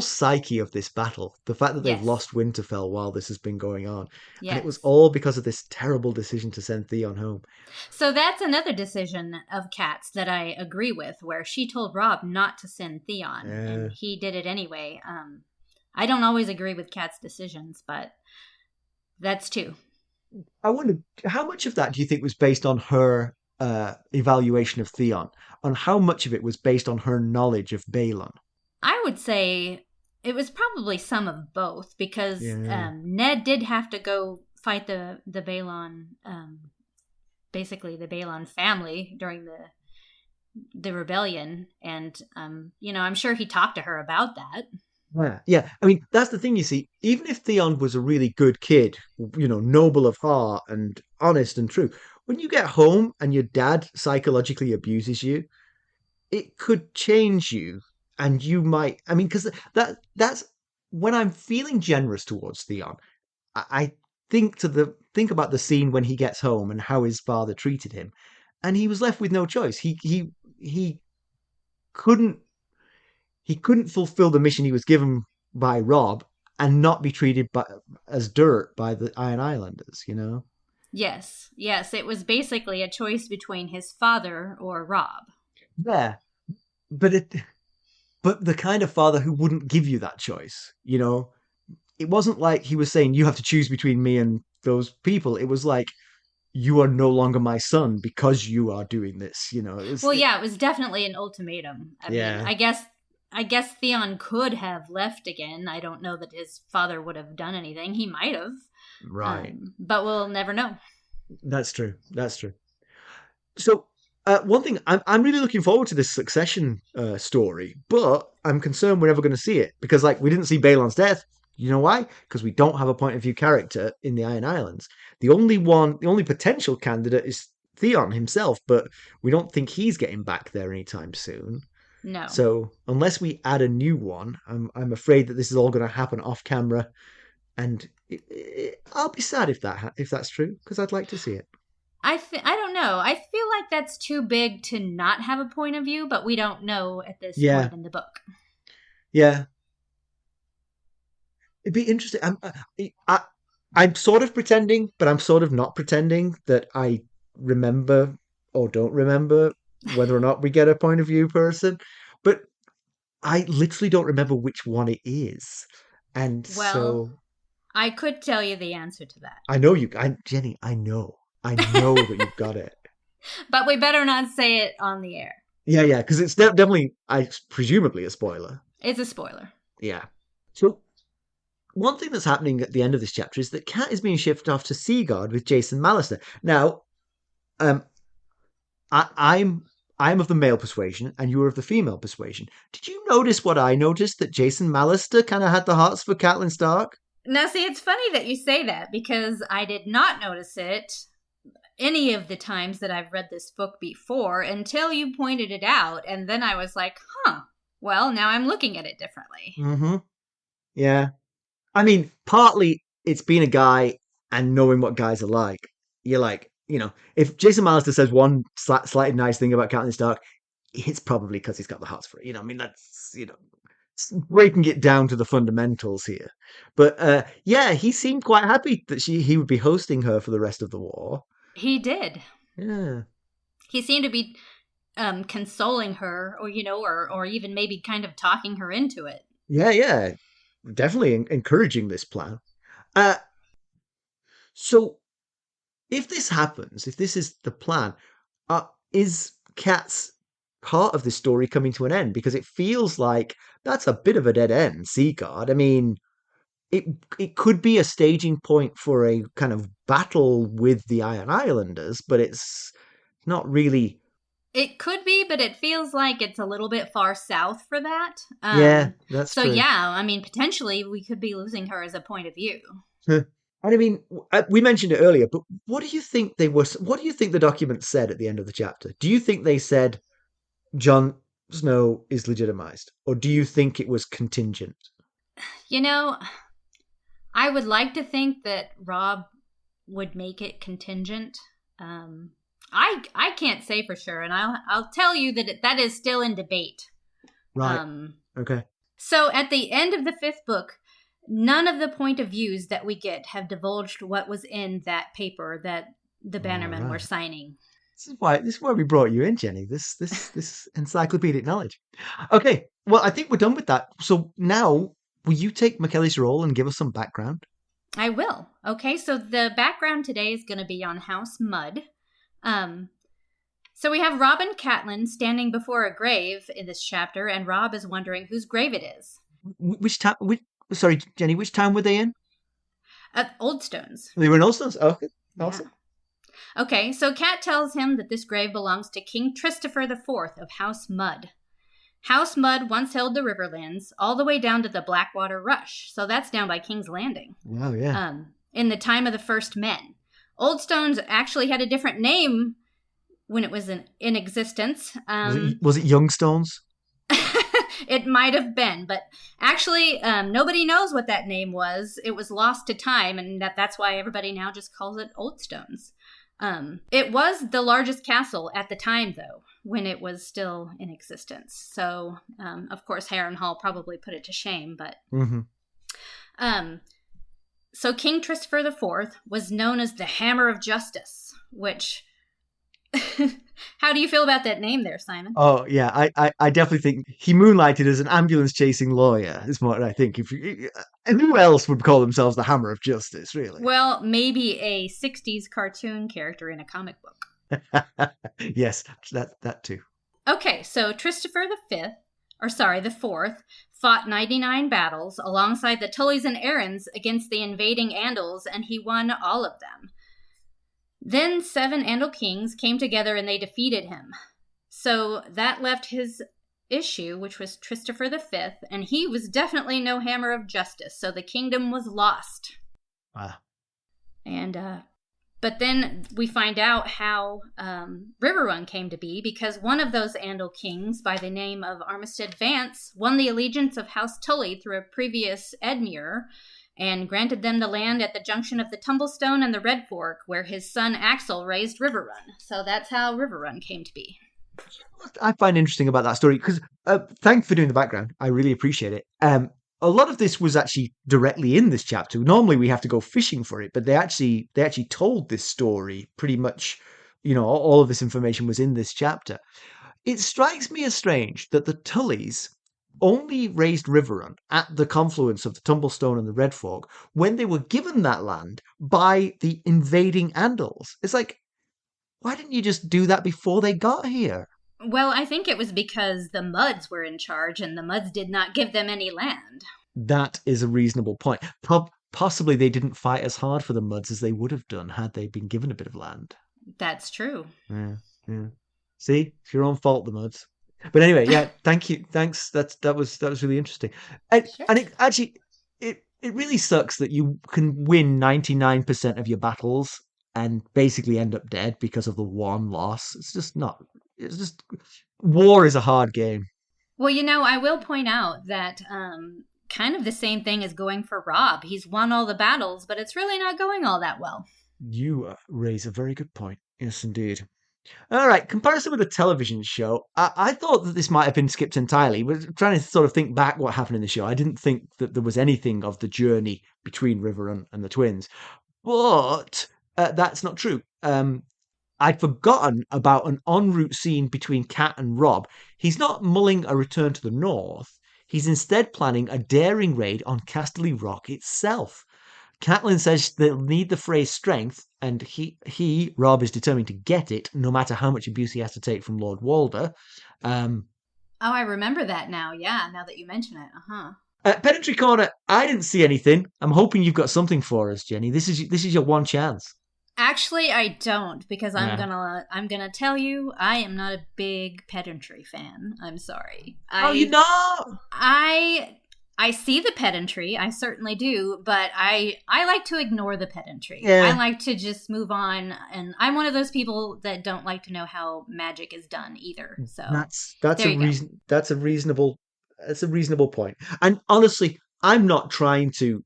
psyche of this battle. The fact that they've Yes. lost Winterfell while this has been going on. Yes. And it was all because of this terrible decision to send Theon home. So that's another decision of Kat's that I agree with, where she told Robb not to send Theon, and he did it anyway. I don't always agree with Kat's decisions, but that's two. I wonder, how much of that do you think was based on her evaluation of Theon? And how much of it was based on her knowledge of Balon? I would say it was probably some of both, because Ned did have to go fight the Balon, basically the Balon family during the rebellion, and I'm sure he talked to her about that. Yeah. I mean, that's the thing, you see. Even if Theon was a really good kid, noble of heart and honest and true, when you get home and your dad psychologically abuses you, it could change you. And you might, I mean, because that's when I'm feeling generous towards Theon, I think about the scene when he gets home and how his father treated him, and he was left with no choice. He couldn't he couldn't fulfill the mission he was given by Robb and not be treated as dirt by the Iron Islanders. Yes, it was basically a choice between his father or Robb. Yeah, but the kind of father who wouldn't give you that choice, It wasn't like he was saying, you have to choose between me and those people. It was like, you are no longer my son because you are doing this, It was definitely an ultimatum. I mean, I guess Theon could have left again. I don't know that his father would have done anything. He might have. Right. But we'll never know. That's true. So, one thing, I'm really looking forward to this succession story, but I'm concerned we're never going to see it because, we didn't see Balon's death. You know why? Because we don't have a point of view character in the Iron Islands. The only potential candidate is Theon himself, but we don't think he's getting back there anytime soon. No. So unless we add a new one, I'm afraid that this is all going to happen off camera, and I'll be sad if that's true, because I'd like to see it. I don't know. I feel like that's too big to not have a point of view, but we don't know at this point in the book. Yeah. It'd be interesting. I'm sort of pretending, but I'm sort of not pretending that I remember or don't remember whether or not we get a point of view person. But I literally don't remember which one it is. And so I could tell you the answer to that. I know Jenny, I know that you've got it. But we better not say it on the air. Yeah, because it's definitely, presumably a spoiler. It's a spoiler. Yeah. So one thing that's happening at the end of this chapter is that Cat is being shipped off to Seaguard with Jason Mallister. Now, I'm I am of the male persuasion, and you are of the female persuasion. Did you notice what I noticed? That Jason Mallister kind of had the hots for Catelyn Stark? Now, see, it's funny that you say that because I did not notice it any of the times that I've read this book before until you pointed it out. And then I was like, huh, well, now I'm looking at it differently. Mm-hmm. Yeah. I mean, partly it's being a guy and knowing what guys are like. You're like, if Jason Mallister says one slightly nice thing about Catelyn Stark, it's probably because he's got the hots for it. I mean, that's, breaking it down to the fundamentals here. But yeah, he seemed quite happy that he would be hosting her for the rest of the war. He did. Yeah. He seemed to be consoling her, or even maybe kind of talking her into it. Yeah. Definitely encouraging this plan. So if this happens, if this is the plan, is Kat's part of this story coming to an end? Because it feels like that's a bit of a dead end, Seaguard. I mean, it could be a staging point for a kind of battle with the Iron Islanders, but it's not really. It could be, but it feels like it's a little bit far south for that. Yeah, that's so true. yeah, I mean, potentially we could be losing her as a point of view. And I mean, we mentioned it earlier, but what do you think they were? What do you think the document said at the end of the chapter? Do you think they said Jon Snow is legitimized, or do you think it was contingent? I would like to think that Robb would make it contingent. I can't say for sure, and I'll tell you that is still in debate. Right. Okay. So at the end of the 5th book, none of the point of views that we get have divulged what was in that paper that the Bannermen were signing. This is why we brought you in, Jenny. This encyclopedic knowledge. Okay. Well, I think we're done with that. So now, will you take McKelly's role and give us some background? I will. Okay. So the background today is going to be on House Mud. So we have Robb and Catelyn standing before a grave in this chapter, and Robb is wondering whose grave it is. Which town? Sorry, Jenny. Which town were they in? Oldstones. They were in Oldstones. Oh, okay. Awesome. Yeah. Okay, so Cat tells him that this grave belongs to King Christopher IV of House Mud. House Mud once held the Riverlands all the way down to the Blackwater Rush, so that's down by King's Landing. Wow, yeah. In the time of the First Men. Oldstones actually had a different name when it was in existence. Was it Youngstones? It might have been, but actually nobody knows what that name was. It was lost to time, and that's why everybody now just calls it Oldstones. It was the largest castle at the time, though, when it was still in existence. So, of course, Harrenhal probably put it to shame, but... Mm-hmm. So King Christopher IV was known as the Hammer of Justice, which... How do you feel about that name there, Simon? Oh, yeah, I definitely think he moonlighted as an ambulance-chasing lawyer, is what I think. And who else would call themselves the Hammer of Justice, really? Well, maybe a 60s cartoon character in a comic book. Yes, that too. Okay, so Christopher the Fourth, fought 99 battles alongside the Tullys and Arryns against the invading Andals, and he won all of them. Then 7 Andal kings came together and they defeated him. So that left his issue, which was Christopher V, and he was definitely no Hammer of Justice, so the kingdom was lost. Wow. And, but then we find out how Riverrun came to be, because one of those Andal kings, by the name of Armistead Vance, won the allegiance of House Tully through a previous Edmure, and granted them the land at the junction of the Tumblestone and the Red Fork, where his son Axel raised Riverrun. So that's how Riverrun came to be. What I find interesting about that story, because thanks for doing the background, I really appreciate it. A lot of this was actually directly in this chapter. Normally we have to go fishing for it, but they actually told this story pretty much. All of this information was in this chapter. It strikes me as strange that the Tullys only raised Riverrun at the confluence of the Tumblestone and the Red Fork when they were given that land by the invading Andals. It's like, why didn't you just do that before they got here? Well, I think it was because the Mudds were in charge and the Mudds did not give them any land. That is a reasonable point. Possibly they didn't fight as hard for the Mudds as they would have done had they been given a bit of land. That's true. Yeah. See, it's your own fault, the muds. But anyway, yeah, thank you. Thanks. That was really interesting. Sure. And it actually it really sucks that you can win 99% of your battles and basically end up dead because of the one loss. It's just not. It's just war is a hard game. Well, I will point out that kind of the same thing is going for Robb. He's won all the battles, but it's really not going all that well. You raise a very good point. Yes, indeed. All right, comparison with a television show. I thought that this might have been skipped entirely, but trying to sort of think back what happened in the show, I didn't think that there was anything of the journey between Riverrun and the twins. But that's not true. I'd forgotten about an en route scene between Cat and Robb. He's not mulling a return to the north. He's instead planning a daring raid on Casterly Rock itself. Catelyn says they'll need the Frey's strength, and Robb, is determined to get it, no matter how much abuse he has to take from Lord Walder. Um, Oh, I remember that now. Yeah, now that you mention it. Uh-huh. Pedantry Corner, I didn't see anything. I'm hoping you've got something for us, Jenny. This is your one chance. Actually, I don't, because I'm Yeah. gonna tell you I am not a big pedantry fan. I'm sorry. Oh, you know? I see the pedantry, I certainly do, but I like to ignore the pedantry. Yeah. I like to just move on, and I'm one of those people that don't like to know how magic is done either. So That's there a you go. reason. That's a reasonable point. And honestly, I'm not trying to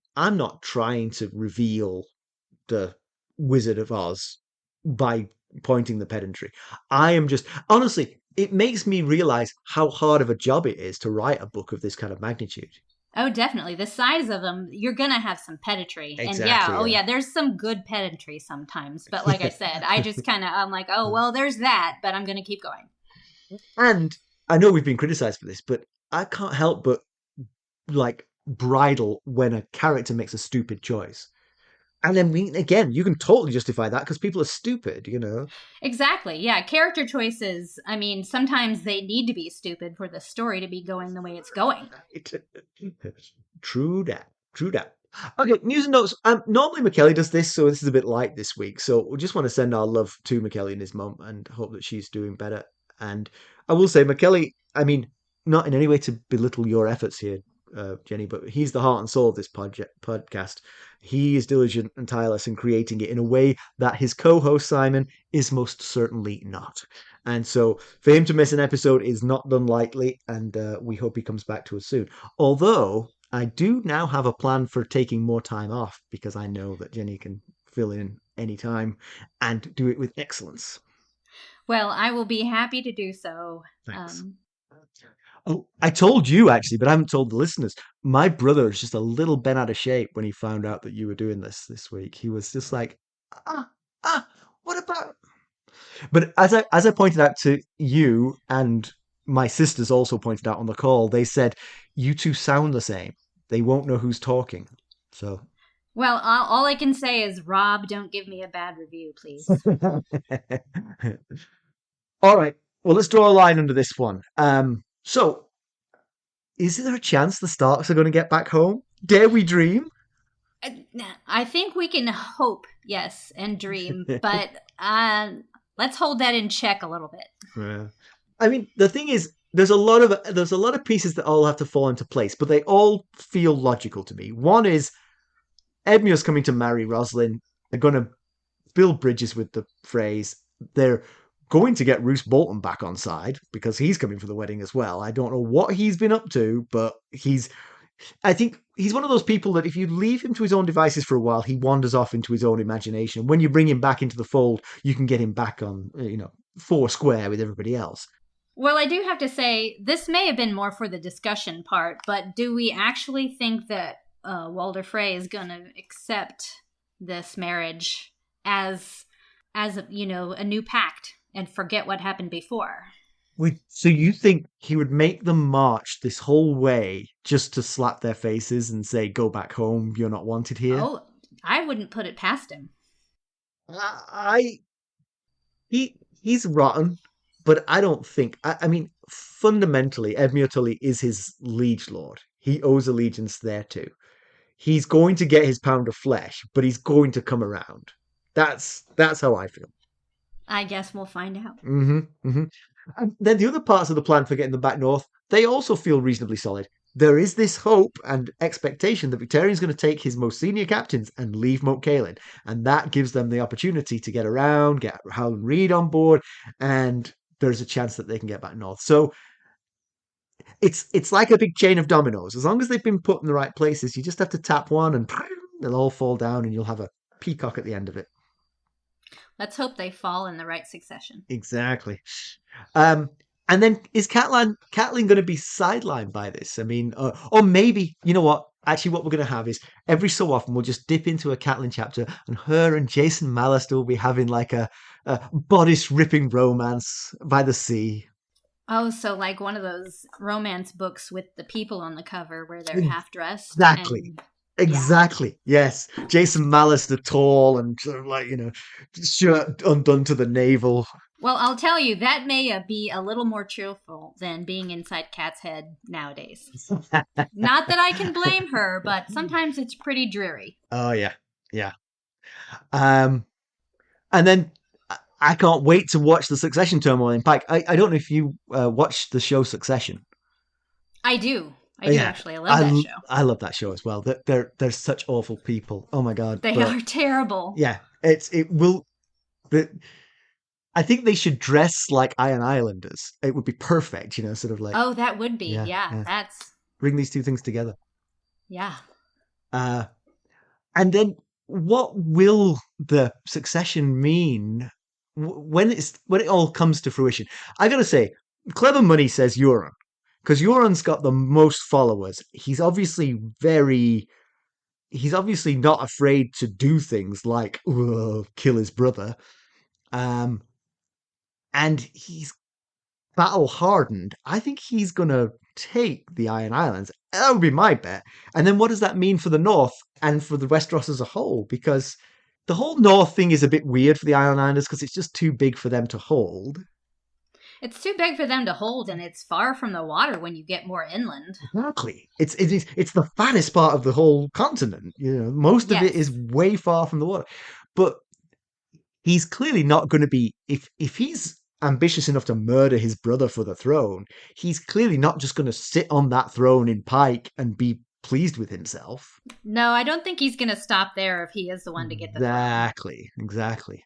reveal the Wizard of Oz by pointing the pedantry. I am just honestly, it makes me realize how hard of a job it is to write a book of this kind of magnitude. Oh, definitely. The size of them, you're gonna have some pedantry, and Exactly, yeah. there's some good pedantry sometimes. But like I said, I just I'm like, oh well, there's that, but I'm gonna keep going. And I know we've been criticized for this, but I can't help but like bridle when a character makes a stupid choice. And then again, you can totally justify that because people are stupid, you know. Exactly. Yeah, character choices. I mean, sometimes they need to be stupid for the story to be going the way it's going. True that. True that. Okay, news and notes. Normally McKelly does this, so this is a bit light this week. So we just want to send our love to McKelly and his mum and hope that she's doing better. And I will say, McKelly, I mean, not in any way to belittle your efforts here, Jenny, but he's the heart and soul of this podcast. He is diligent and tireless in creating it in a way that his co-host Simon is most certainly not. And so for him to miss an episode is not done lightly, and we hope he comes back to us soon. Although I do now have a plan for taking more time off because I know that Jenny can fill in any time and do it with excellence. Well, I will be happy to do so. Thanks. Oh, I told you actually, but I haven't told the listeners. My brother is just a little bent out of shape when he found out that you were doing this week. He was just like, ah, what about? But as I pointed out to you, and my sisters also pointed out on the call, they said you two sound the same. They won't know who's talking. So Well, all I can say is, Rob, don't give me a bad review, please. all right. Well, let's draw a line under this one. So is there a chance the Starks are going to get back home? Dare we dream? I think we can hope, yes, and dream, but let's hold that in check a little bit. Yeah. I mean, the thing is, there's a lot of pieces that all have to fall into place, but they all feel logical to me. One is Edmure's coming to marry Roslyn. They're going to build bridges with the Freys. They're going to get Roose Bolton back on side because he's coming for the wedding as well. I don't know what he's been up to, but I think he's one of those people that if you leave him to his own devices for a while, he wanders off into his own imagination. When you bring him back into the fold, you can get him back on, four square with everybody else. Well, I do have to say, this may have been more for the discussion part, but do we actually think that Walder Frey is going to accept this marriage as a new pact and forget what happened before? So you think he would make them march this whole way just to slap their faces and say, "Go back home, you're not wanted here"? Oh, I wouldn't put it past him. He's rotten, but I don't think. I mean, fundamentally, Edmure Tully is his liege lord. He owes allegiance there too. He's going to get his pound of flesh, but he's going to come around. That's how I feel. I guess we'll find out. Mm-hmm, mm-hmm. And then the other parts of the plan for getting them back north, they also feel reasonably solid. There is this hope and expectation that Victarion's going to take his most senior captains and leave Moat Cailin, and that gives them the opportunity to get around, get Howland Reed on board, and there's a chance that they can get back north. So it's like a big chain of dominoes. As long as they've been put in the right places, you just have to tap one and they'll all fall down and you'll have a peacock at the end of it. Let's hope they fall in the right succession. Exactly. And then is Catelyn going to be sidelined by this? I mean, or maybe, you know what? Actually, what we're going to have is every so often we'll just dip into a Catelyn chapter and her and Jason Mallister will be having like a bodice-ripping romance by the sea. Oh, so like one of those romance books with the people on the cover where they're half dressed. Exactly. Exactly. Yeah. Yes. Jason Mallister tall and sort of like, shirt undone to the navel. Well, I'll tell you, that may be a little more cheerful than being inside Kat's head nowadays. Not that I can blame her, but sometimes it's pretty dreary. Oh, yeah. Yeah. And then I can't wait to watch the Succession turmoil in Pike. I don't know if you watched the show Succession. I do. I do actually. I love that show. I love that show as well. They're such awful people. Oh my God. They are terrible. Yeah. I think they should dress like Iron Islanders. It would be perfect, sort of like. Oh, that would be. Yeah. That's. Bring these two things together. Yeah. And then what will the Succession mean when it all comes to fruition? I gotta say, Clever Money says Euron, because Euron's got the most followers. He's obviously not afraid to do things like kill his brother. And he's battle hardened. I think he's gonna take the Iron Islands. That would be my bet. And then what does that mean for the North and for the Westeros as a whole? Because the whole North thing is a bit weird for the Iron Islanders because it's just too big for them to hold. It's too big for them to hold, and it's far from the water when you get more inland. Exactly. It's the fattest part of the whole continent. Most of it is way far from the water. But he's clearly not going to be, if he's ambitious enough to murder his brother for the throne, he's clearly not just going to sit on that throne in Pike and be pleased with himself. No, I don't think he's going to stop there if he is the one to get the throne. Exactly.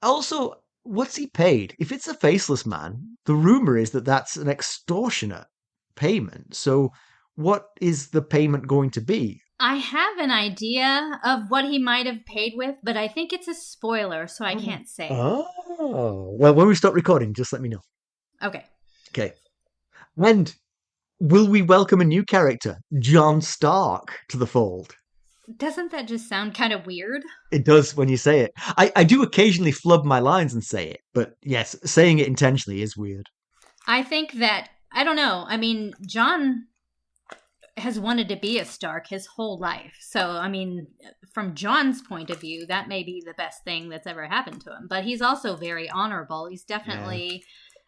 Also, what's he paid? If it's a faceless man, the rumor is that that's an extortionate payment. So what is the payment going to be? I have an idea of what he might have paid with, but I think it's a spoiler, so I can't say. Oh, well, when we stop recording, just let me know. Okay. And will we welcome a new character, Jon Stark, to the fold? Doesn't that just sound kind of weird? It does when you say it. I do occasionally flub my lines and say it, but yes, saying it intentionally is weird. I think that, I don't know, I mean, Jon has wanted to be a Stark his whole life. So, I mean, from Jon's point of view, that may be the best thing that's ever happened to him. But he's also very honorable. He's definitely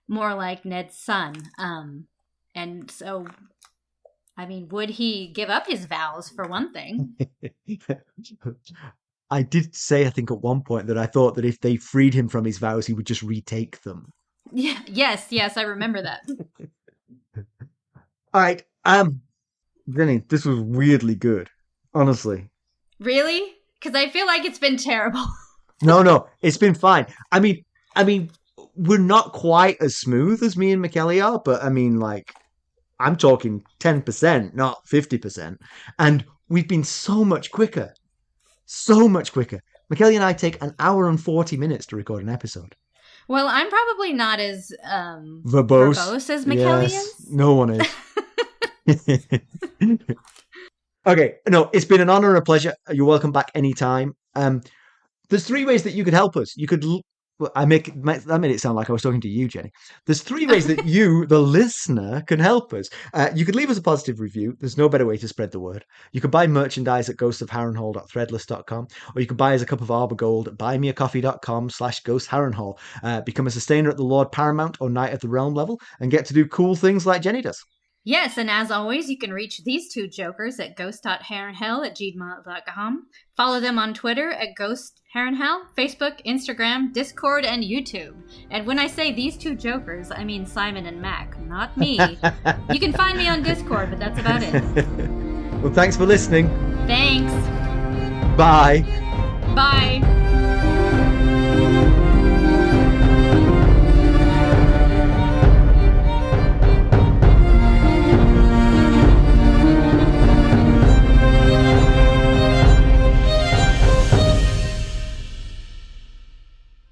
more like Ned's son. And so, I mean, would he give up his vows for one thing? I did say, I think at one point, that I thought that if they freed him from his vows, he would just retake them. Yeah, yes, I remember that. All right, Jenny, this was weirdly good, honestly. Really? Because I feel like it's been terrible. No, it's been fine. I mean, we're not quite as smooth as me and McKelly are, but I mean, like, I'm talking 10%, not 50%. And we've been so much quicker. McKelly and I take an hour and 40 minutes to record an episode. Well, I'm probably not as verbose as McKelly is. No one is. Okay, no, it's been an honor and a pleasure. You're welcome back anytime. There's 3 ways that you could help us. You could, that made it sound like I was talking to you, Jenny. There's 3 ways that you, the listener, can help us. You could leave us a positive review. There's no better way to spread the word. You could buy merchandise at ghostofharrenhal.threadless.com, or you can buy us a cup of Arbor Gold at buymeacoffee.com/ghostharrenhal. Become a sustainer at the Lord Paramount or Knight of the Realm level and get to do cool things like Jenny does. Yes, and as always, you can reach these two jokers at ghost.heronhell@gmail.com. Follow them on Twitter at @ghostheronhell, Facebook, Instagram, Discord, and YouTube. And when I say these two jokers, I mean Simon and Mac, not me. You can find me on Discord, but that's about it. Well, thanks for listening. Thanks. Bye. Bye.